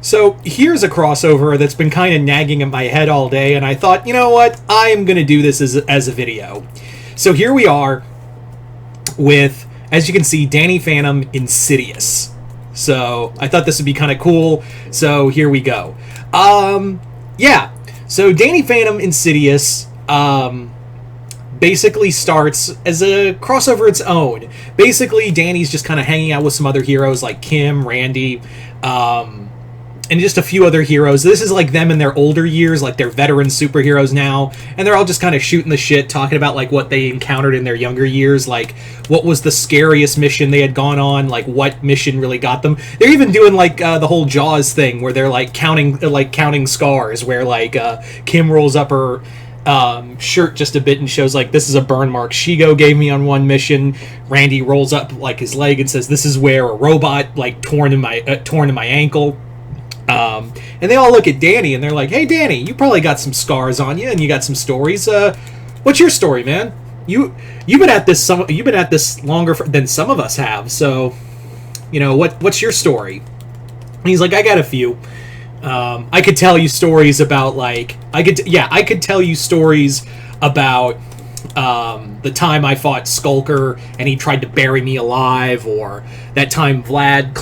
So here's a crossover that's been kind of nagging in my head all day, and I thought, you know what? I'm going to do this as a video. So here we are with, as you can see, Danny Phantom Insidious. So I thought this would be kind of cool, so here we go. Yeah. So Danny Phantom Insidious basically starts as a crossover its own. Basically, Danny's just kind of hanging out with some other heroes like Kim, Randy, and just a few other heroes. This is like them in their older years, like they're veteran superheroes now, and they're all just kind of shooting the shit, talking about like what they encountered in their younger years, like what was the scariest mission they had gone on, like what mission really got them. They're even doing like the whole Jaws thing where they're like counting scars, where like Kim rolls up her shirt just a bit and shows like, this is a burn mark Shigo gave me on one mission. Randy rolls up like his leg and says, this is where a robot like torn in my ankle. And they all look at Danny and they're like, hey Danny, you probably got some scars on you and you got some stories. What's your story, man? You've been at this longer than some of us have, so you know what's your story? And he's like, I got a few. I could tell you stories about like I could tell you stories about the time I fought Skulker and he tried to bury me alive, or that time Vlad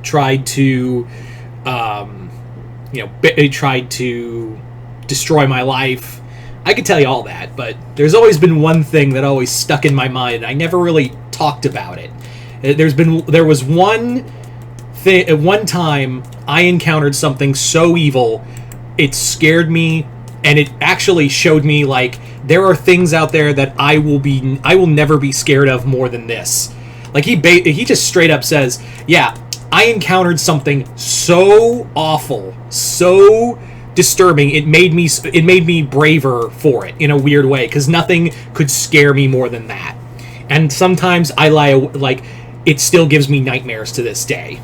tried to tried to destroy my life. I could tell you all that, but there's always been one thing that always stuck in my mind, and I never really talked about it. There was one thing at one time I encountered something so evil it scared me, and it actually showed me like there are things out there that I will never be scared of more than this. Like he just straight up says, yeah, I encountered something so awful, so disturbing, it made me braver for it in a weird way, because nothing could scare me more than that. And sometimes it still gives me nightmares to this day.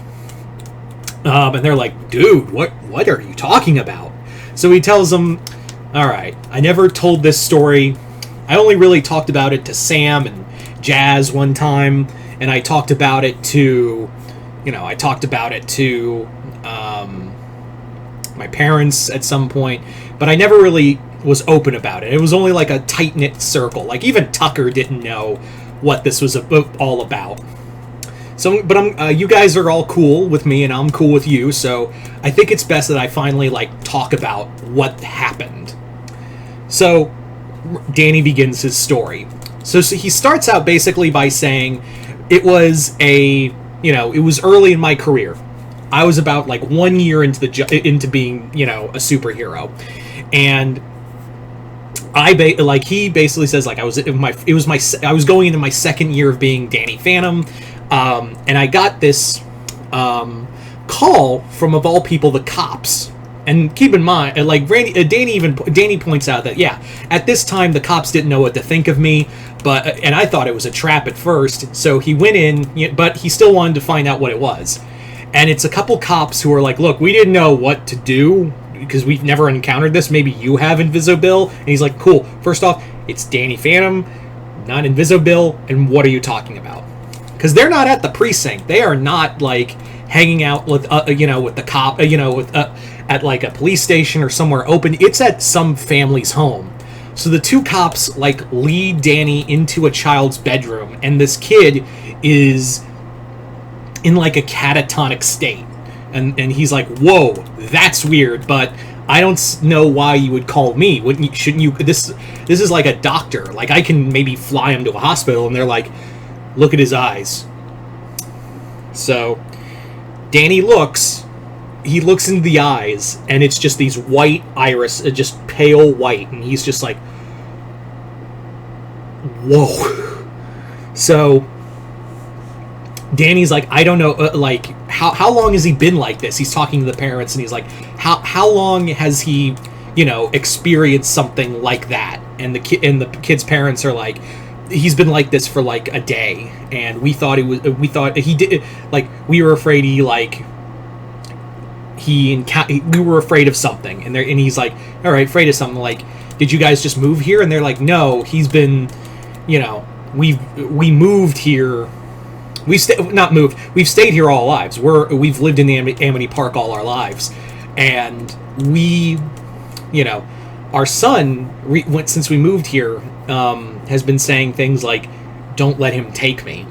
And they're like, dude, what are you talking about? So he tells them, all right, I never told this story. I only really talked about it to Sam and Jazz one time, and I talked about it to my parents at some point, but I never really was open about it. It was only like a tight-knit circle. Like even Tucker didn't know what this was all about. So, but you guys are all cool with me, and I'm cool with you. So I think it's best that I finally talk about what happened. So Danny begins his story. So he starts out basically by saying it was it was early in my career. I was about 1 year into being, a superhero, and he basically says I was going into my second year of being Danny Phantom, and I got this call from, of all people, the cops. And keep in mind, Danny points out that at this time the cops didn't know what to think of me, and I thought it was a trap at first. So he went in, but he still wanted to find out what it was. And it's a couple cops who are like, look, we didn't know what to do because we've never encountered this. Maybe you have, Invisibill. And he's like, cool. First off, it's Danny Phantom, not Invisibill. And what are you talking about? Because they're not at the precinct. They are not hanging out with with the cop, at a police station or somewhere open. It's at some family's home. So the two cops lead Danny into a child's bedroom, and this kid is in a catatonic state, and he's like, whoa, that's weird, but I don't know why you would call me. Shouldn't you? This is like a doctor. I can maybe fly him to a hospital. And they're like, look at his eyes. So Danny looks into the eyes, and it's just these white iris, just pale white, and he's just like, whoa. So Danny's like, I don't know, how long has he been like this? He's talking to the parents, and he's like, how long has he, experienced something like that? And the kid's parents are like, he's been like this for a day, and we were afraid we were afraid of something, and he's like, all right, afraid of something, did you guys just move here? And they're like, no, he's been, we moved here not moved. We've stayed here all our lives. We've lived in the Amity Park all our lives, and we, you know, our son since we moved here has been saying things like, "Don't let him take me,"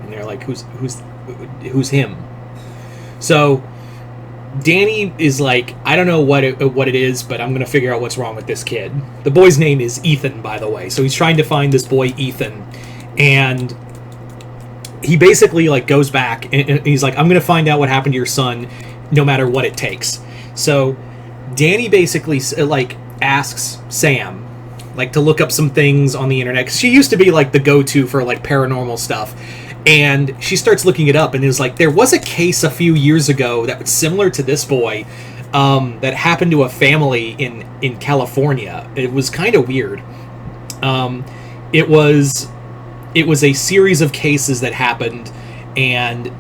and they're like, "Who's him?" So Danny is like, I don't know what it is, but I'm gonna figure out what's wrong with this kid. The boy's name is Ethan, by the way. So he's trying to find this boy Ethan, and he basically like goes back and he's like, I'm gonna find out what happened to your son, no matter what it takes. So Danny basically like asks Sam like to look up some things on the internet, 'cause she used to be like the go-to for like paranormal stuff. And she starts looking it up, and is like, there was a case a few years ago that was similar to this boy, that happened to a family in California. It was kind of weird. It was a series of cases that happened, and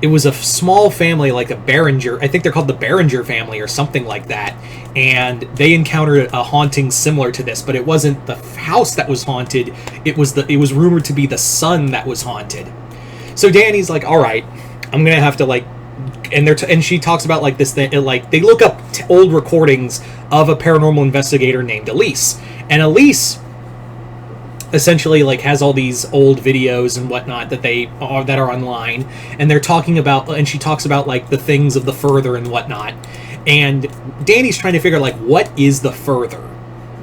it was a small family, like a Behringer. I think they're called the Behringer family or something like that. And they encountered a haunting similar to this, but it wasn't the house that was haunted. It was rumored to be the son that was haunted. So Danny's like, all right, I'm gonna have to like, and she talks about like this thing, like they look up old recordings of a paranormal investigator named Elise, and Elise essentially like has all these old videos and whatnot that are online, and they're talking about, and she talks about like the things of the further and whatnot, and Danny's trying to figure out like, what is the further,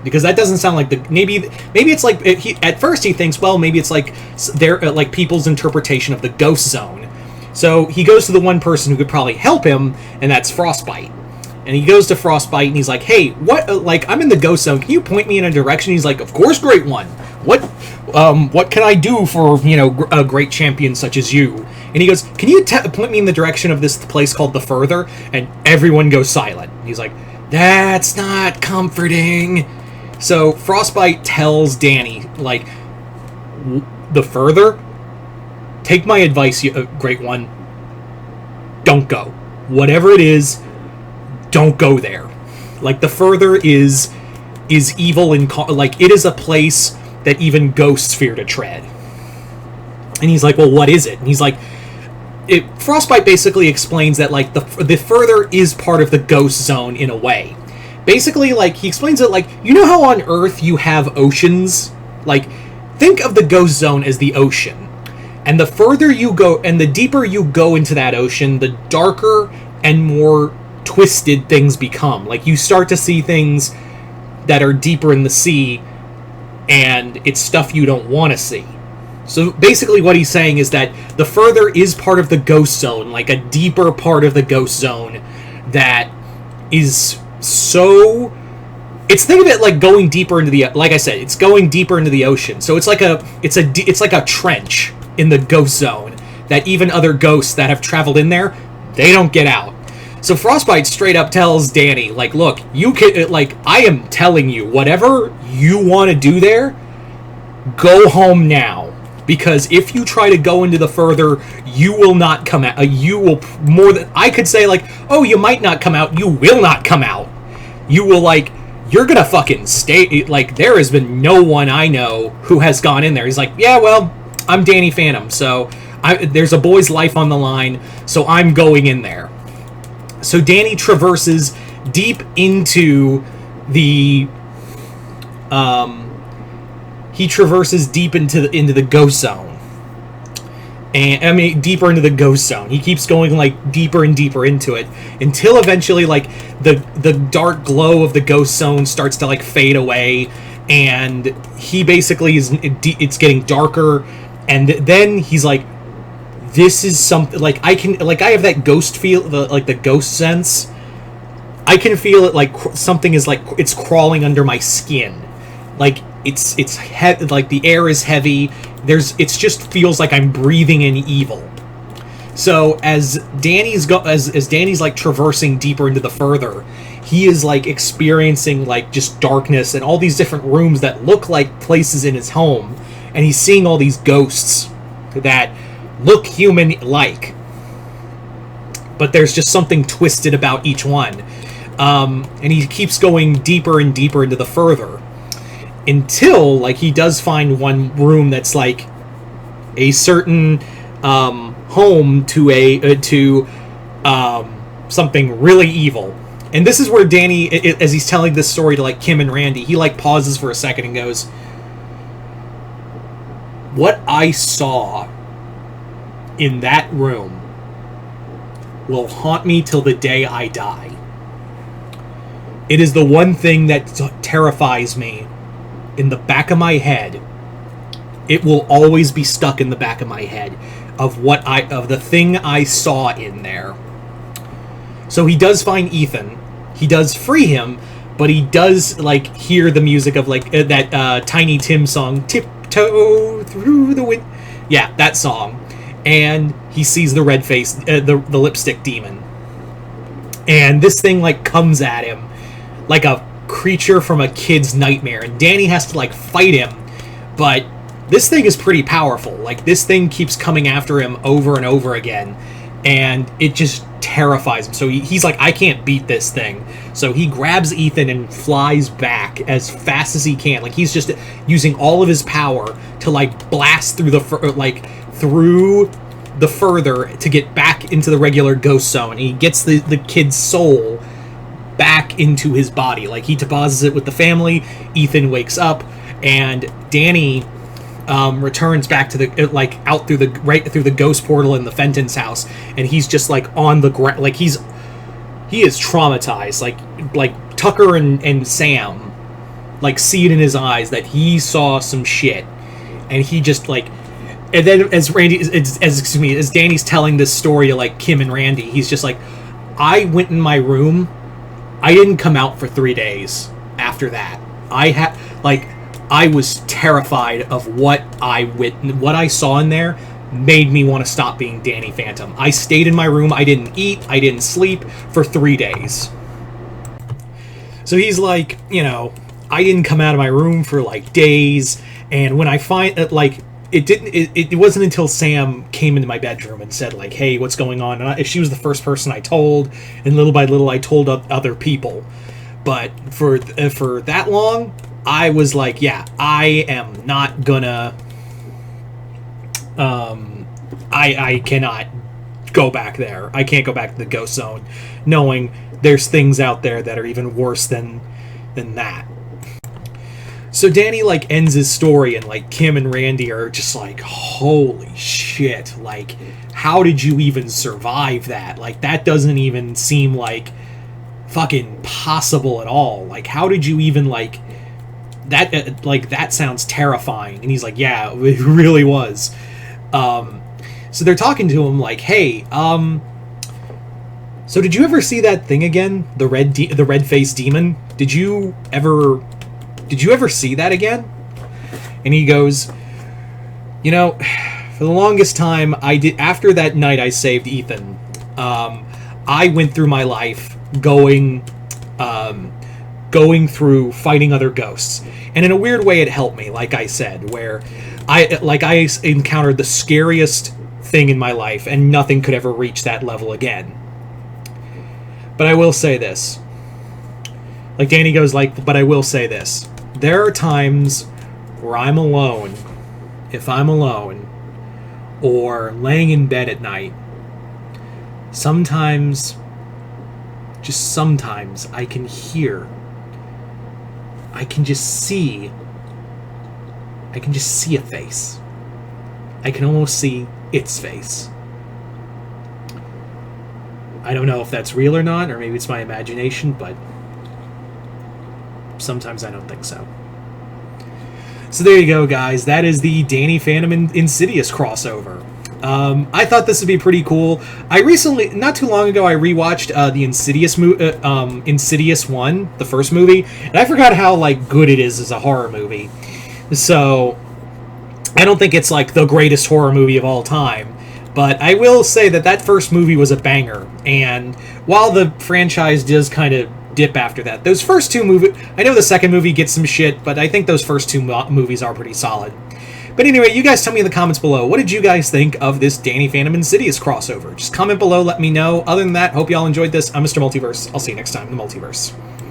because that doesn't sound like maybe it's like at first he thinks, well, maybe it's like they're like people's interpretation of the ghost zone. So he goes to the one person who could probably help him, and that's Frostbite. And he goes to Frostbite and he's like, hey, what, like, I'm in the ghost zone, can you point me in a direction? He's like, of course, Great One. What can I do for, a great champion such as you? And he goes, can you point me in the direction of this place called the Further? And everyone goes silent. He's like, that's not comforting. So Frostbite tells Danny, like, the Further? Take my advice, Great One. Don't go. Whatever it is, don't go there. Like, the Further is evil and like, it is a place that even ghosts fear to tread. And he's like, well, what is it? And he's like, Frostbite basically explains that like the Further is part of the ghost zone in a way. Basically, like, he explains it like, you know how on Earth you have oceans? Like, think of the ghost zone as the ocean. And the further you go, and the deeper you go into that ocean, the darker and more twisted things become. Like, you start to see things that are deeper in the sea, and it's stuff you don't want to see. So basically what he's saying is that the Further is part of the ghost zone, like a deeper part of the ghost zone that is so... think of it like going deeper into the... Like I said, it's going deeper into the ocean. So it's like a trench in the ghost zone that even other ghosts that have traveled in there, they don't get out. So Frostbite straight up tells Danny, like, look, you can, like, I am telling you, whatever you want to do there, go home now. Because if you try to go into the Further, you will not come out. You will, more than, I could say, like, oh, you might not come out. You will not come out. You will, like, you're gonna fucking stay. Like, there has been no one I know who has gone in there. He's like, yeah, well, I'm Danny Phantom, so there's a boy's life on the line, so I'm going in there. So Danny traverses deep into the... he traverses deep into the ghost zone. And, I mean, deeper into the ghost zone. He keeps going, like, deeper and deeper into it, until eventually, like, the dark glow of the ghost zone starts to, like, fade away, and he basically it's getting darker, and then he's like, this is something, like, I have that ghost feel, the ghost sense. I can feel it, like, something is, like, it's crawling under my skin. Like, it's heavy, like, the air is heavy, it just feels like I'm breathing in evil. So, as Danny's like, traversing deeper into the Further, he is, like, experiencing, like, just darkness and all these different rooms that look like places in his home, and he's seeing all these ghosts that look human-like, but there's just something twisted about each one. And he keeps going deeper and deeper into the Further, until, like, he does find one room that's, like, a certain home to something really evil. And this is where Danny, as he's telling this story to like Kim and Randy, he like pauses for a second and goes, "What I saw in that room will haunt me till the day I die. It is the one thing that terrifies me in the back of my head. It will always be stuck in the back of my head of the thing I saw in there." So he does find Ethan. He does free him, but he does like hear the music of like that Tiny Tim song, "Tiptoe Through the Wind." Yeah, that song. And he sees the red face, the lipstick demon. And this thing like comes at him like a creature from a kid's nightmare, and Danny has to like fight him, but this thing is pretty powerful. Like, this thing keeps coming after him over and over again, and it just terrifies him. So he's like, I can't beat this thing. So he grabs Ethan and flies back as fast as he can. Like, he's just using all of his power to like blast through through the further to get back into the regular ghost zone. And he gets the kid's soul back into his body. Like, he deposits it with the family. Ethan wakes up, and Danny returns back to the out through the ghost portal in the Fenton's house, and he's just like on the ground. Like, he is traumatized. Like Tucker and Sam like see it in his eyes that he saw some shit, and he just like. And then as Danny's telling this story to like Kim and Randy, he's just like, I went in my room. I didn't come out for 3 days after that. I was terrified of what I saw in there. Made me want to stop being Danny Phantom. I stayed in my room. I didn't eat. I didn't sleep for 3 days. So he's like, I didn't come out of my room for like days. And when I find that, like, it wasn't until Sam came into my bedroom and said like, hey, what's going on? And she was the first person I told, and little by little I told other people. But for that long, I was like, yeah, I am not gonna I cannot go back there. I can't go back to the ghost zone knowing there's things out there that are even worse than that. So Danny like ends his story, and like Kim and Randy are just like, holy shit, like, how did you even survive that? Like, that doesn't even seem like fucking possible at all. Like, how did you even like that? Like, that sounds terrifying. And he's like, yeah, it really was. So they're talking to him like, hey, so did you ever see that thing again? The red-faced demon? Did you ever see that again? And he goes, for the longest time, after that night I saved Ethan, I went through my life going through fighting other ghosts. And in a weird way, it helped me, like I said, where I encountered the scariest thing in my life, and nothing could ever reach that level again. But I will say this. Like, Danny goes like, but I will say this. There are times where I'm alone, if I'm alone, or laying in bed at night, sometimes, just sometimes, I can hear, I can just see a face. I can almost see its face. I don't know if that's real or not, or maybe it's my imagination, but sometimes I don't think so. So there you go, guys. That is the Danny Phantom and Insidious crossover. I thought this would be pretty cool. I recently, not too long ago, I rewatched the Insidious 1, the first movie, and I forgot how like good it is as a horror movie. So I don't think it's like the greatest horror movie of all time, but I will say that first movie was a banger. And while the franchise does kind of dip after that, those first two movies, I know the second movie gets some shit, but I think those first two movies are pretty solid. But anyway, you guys tell me in the comments below, what did you guys think of this Danny Phantom Insidious crossover? Just comment below, let me know. Other than that, hope y'all enjoyed this. I'm Mr. Multiverse. I'll see you next time in the Multiverse.